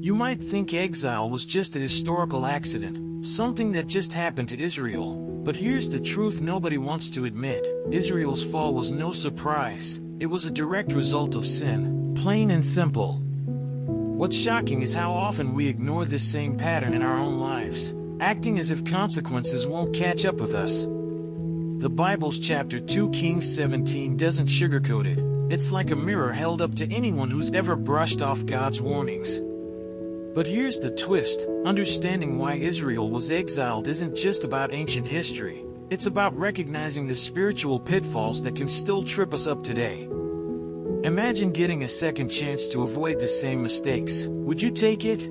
You might think exile was just a historical accident, something that just happened to Israel. But here's the truth nobody wants to admit. Israel's fall was no surprise. It was a direct result of sin, plain and simple. What's shocking is how often we ignore this same pattern in our own lives, acting as if consequences won't catch up with us. The Bible's chapter 2 Kings 17 doesn't sugarcoat it. It's like a mirror held up to anyone who's ever brushed off God's warnings. But here's the twist. Understanding why Israel was exiled isn't just about ancient history. It's about recognizing the spiritual pitfalls that can still trip us up today. Imagine getting a second chance to avoid the same mistakes. Would you take it?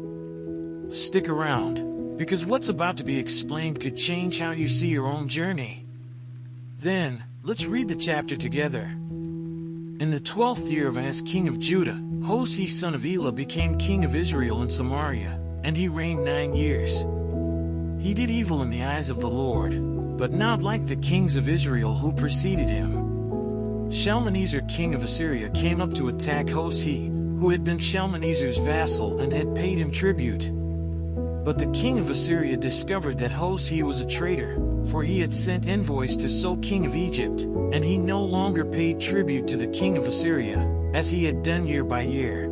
Stick around, because what's about to be explained could change how you see your own journey. Then, let's read the chapter together. In the 12th year of Ahaz king of Judah, Hoshea son of Elah became king of Israel in Samaria, and he reigned 9 years. He did evil in the eyes of the Lord, but not like the kings of Israel who preceded him. Shalmaneser king of Assyria came up to attack Hoshea, who had been Shalmaneser's vassal and had paid him tribute. But the king of Assyria discovered that Hoshea was a traitor, for he had sent envoys to So king of Egypt, and he no longer paid tribute to the king of Assyria, as he had done year by year.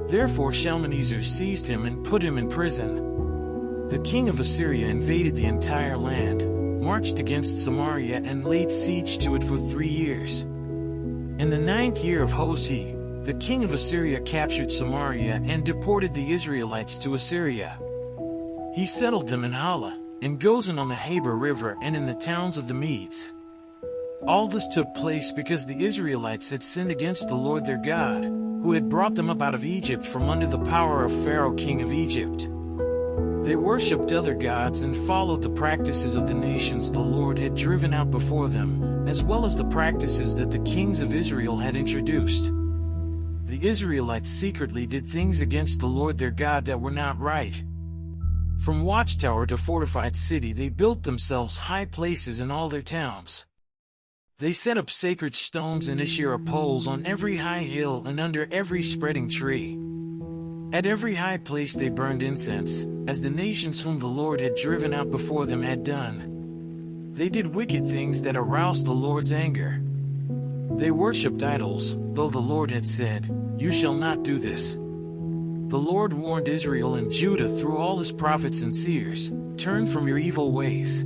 Therefore Shalmaneser seized him and put him in prison. The king of Assyria invaded the entire land, marched against Samaria and laid siege to it for 3 years. In the 9th year of Hoshea, the king of Assyria captured Samaria and deported the Israelites to Assyria. He settled them in Hala, in Gozan on the Habor River and in the towns of the Medes. All this took place because the Israelites had sinned against the Lord their God, who had brought them up out of Egypt from under the power of Pharaoh king of Egypt. They worshipped other gods and followed the practices of the nations the Lord had driven out before them, as well as the practices that the kings of Israel had introduced. The Israelites secretly did things against the Lord their God that were not right. From watchtower to fortified city they built themselves high places in all their towns. They set up sacred stones and Asherah poles on every high hill and under every spreading tree. At every high place they burned incense, as the nations whom the Lord had driven out before them had done. They did wicked things that aroused the Lord's anger. They worshipped idols, though the Lord had said, "You shall not do this." The Lord warned Israel and Judah through all his prophets and seers, "Turn from your evil ways.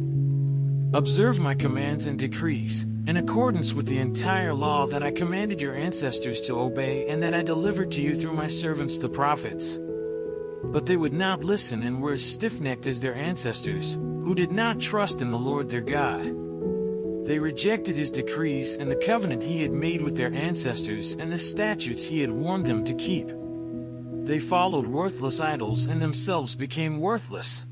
Observe my commands and decrees, in accordance with the entire law that I commanded your ancestors to obey and that I delivered to you through my servants the prophets." But they would not listen and were as stiff-necked as their ancestors, who did not trust in the Lord their God. They rejected his decrees and the covenant he had made with their ancestors and the statutes he had warned them to keep. They followed worthless idols and themselves became worthless.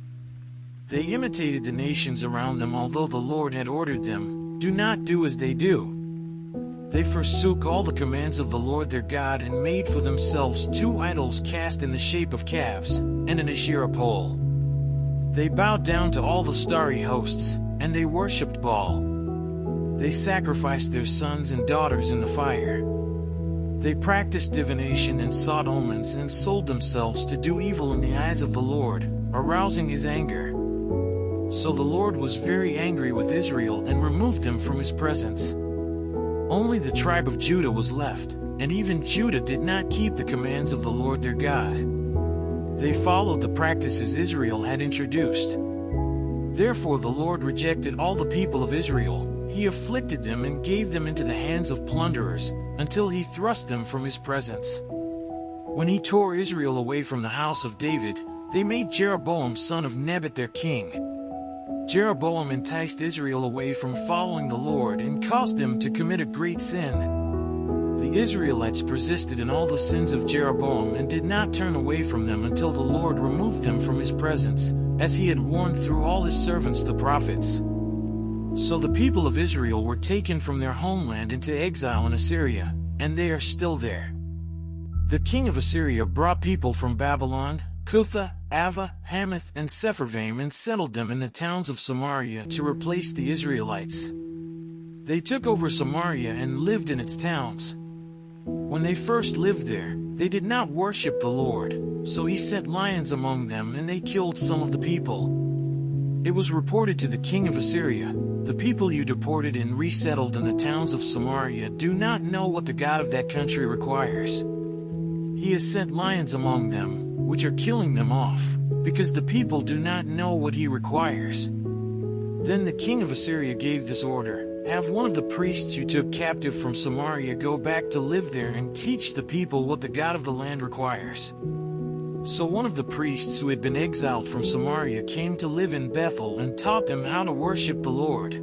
They imitated the nations around them although the Lord had ordered them, "Do not do as they do." They forsook all the commands of the Lord their God and made for themselves 2 idols cast in the shape of calves, and an Asherah pole. They bowed down to all the starry hosts, and they worshipped Baal. They sacrificed their sons and daughters in the fire. They practiced divination and sought omens and sold themselves to do evil in the eyes of the Lord, arousing his anger. So the Lord was very angry with Israel and removed them from his presence. Only the tribe of Judah was left, and even Judah did not keep the commands of the Lord their God. They followed the practices Israel had introduced. Therefore the Lord rejected all the people of Israel. He afflicted them and gave them into the hands of plunderers, until he thrust them from his presence. When he tore Israel away from the house of David, they made Jeroboam son of Nebat their king. Jeroboam enticed Israel away from following the Lord and caused them to commit a great sin. The Israelites persisted in all the sins of Jeroboam and did not turn away from them until the Lord removed them from his presence, as he had warned through all his servants the prophets. So the people of Israel were taken from their homeland into exile in Assyria, and they are still there. The king of Assyria brought people from Babylon, Cutha, Ava, Hamath, and Sepharvaim and settled them in the towns of Samaria to replace the Israelites. They took over Samaria and lived in its towns. When they first lived there, They did not worship the Lord, so he sent lions among them and they killed some of the people. It was reported to the king of Assyria, "The people you deported and resettled in the towns of Samaria do not know what the God of that country requires. He has sent lions among them, which are killing them off, because the people do not know what he requires." Then the king of Assyria gave this order: "Have one of the priests you took captive from Samaria go back to live there and teach the people what the God of the land requires." So one of the priests who had been exiled from Samaria came to live in Bethel and taught them how to worship the Lord.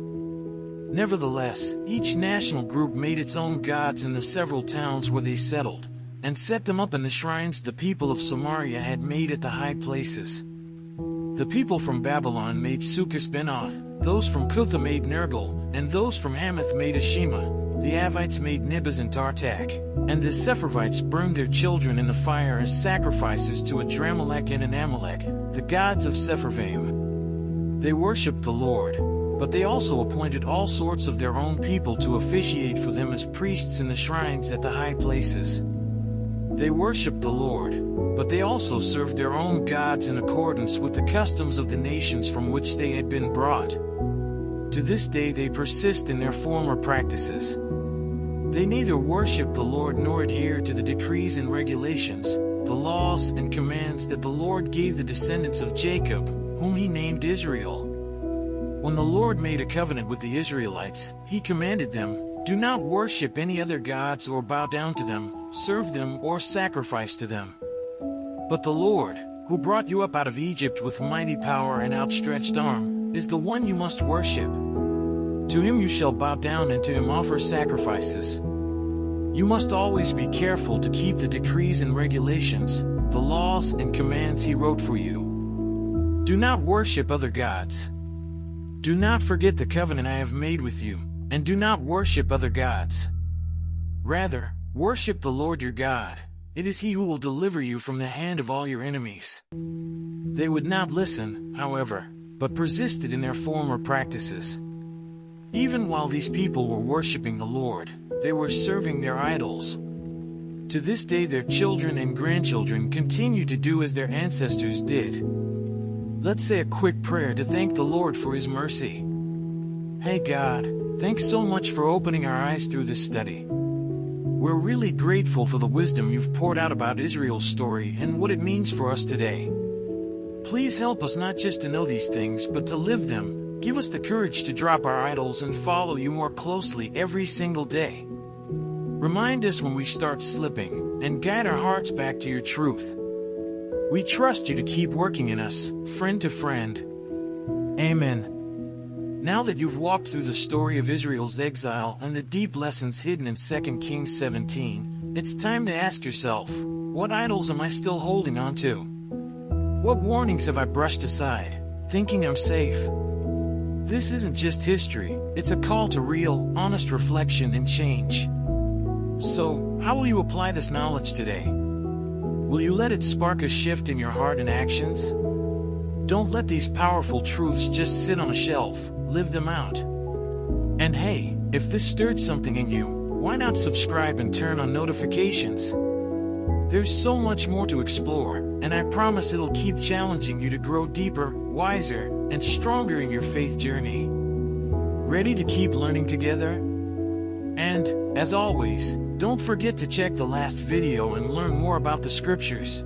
Nevertheless, each national group made its own gods in the several towns where they settled, and set them up in the shrines the people of Samaria had made at the high places. The people from Babylon made Succoth-Benoth, those from Cutha made Nergal, and those from Hamath made Ashima. The Avites made Nibaz and Tartak, and the Sepharvites burned their children in the fire as sacrifices to Adramelech and Anamelech, the gods of Sepharvaim. They worshipped the Lord, but they also appointed all sorts of their own people to officiate for them as priests in the shrines at the high places. They worshipped the Lord, but they also served their own gods in accordance with the customs of the nations from which they had been brought. To this day they persist in their former practices. They neither worship the Lord nor adhere to the decrees and regulations, the laws and commands that the Lord gave the descendants of Jacob, whom he named Israel. When the Lord made a covenant with the Israelites, he commanded them, "Do not worship any other gods or bow down to them, serve them or sacrifice to them. But the Lord, who brought you up out of Egypt with mighty power and outstretched arm, is the one you must worship. To him you shall bow down and to him offer sacrifices." You must always be careful to keep the decrees and regulations, the laws and commands he wrote for you. Do not worship other gods. Do not forget the covenant I have made with you, and do not worship other gods. Rather, worship the Lord your God. It is he who will deliver you from the hand of all your enemies. They would not listen, however, but persisted in their former practices. Even while these people were worshiping the Lord, they were serving their idols. To this day their children and grandchildren continue to do as their ancestors did. Let's say a quick prayer to thank the Lord for his mercy. Hey God, thanks so much for opening our eyes through this study. We're really grateful for the wisdom you've poured out about Israel's story and what it means for us today. Please help us not just to know these things but to live them. Give us the courage to drop our idols and follow you more closely every single day. Remind us when we start slipping, and guide our hearts back to your truth. We trust you to keep working in us, friend to friend. Amen. Now that you've walked through the story of Israel's exile and the deep lessons hidden in 2 Kings 17, it's time to ask yourself, what idols am I still holding on to? What warnings have I brushed aside, thinking I'm safe? This isn't just history, it's a call to real, honest reflection and change. So, how will you apply this knowledge today? Will you let it spark a shift in your heart and actions? Don't let these powerful truths just sit on a shelf, live them out. And hey, if this stirred something in you, why not subscribe and turn on notifications? There's so much more to explore, and I promise it'll keep challenging you to grow deeper, wiser, and stronger in your faith journey. Ready to keep learning together? And, as always, don't forget to check the last video and learn more about the scriptures.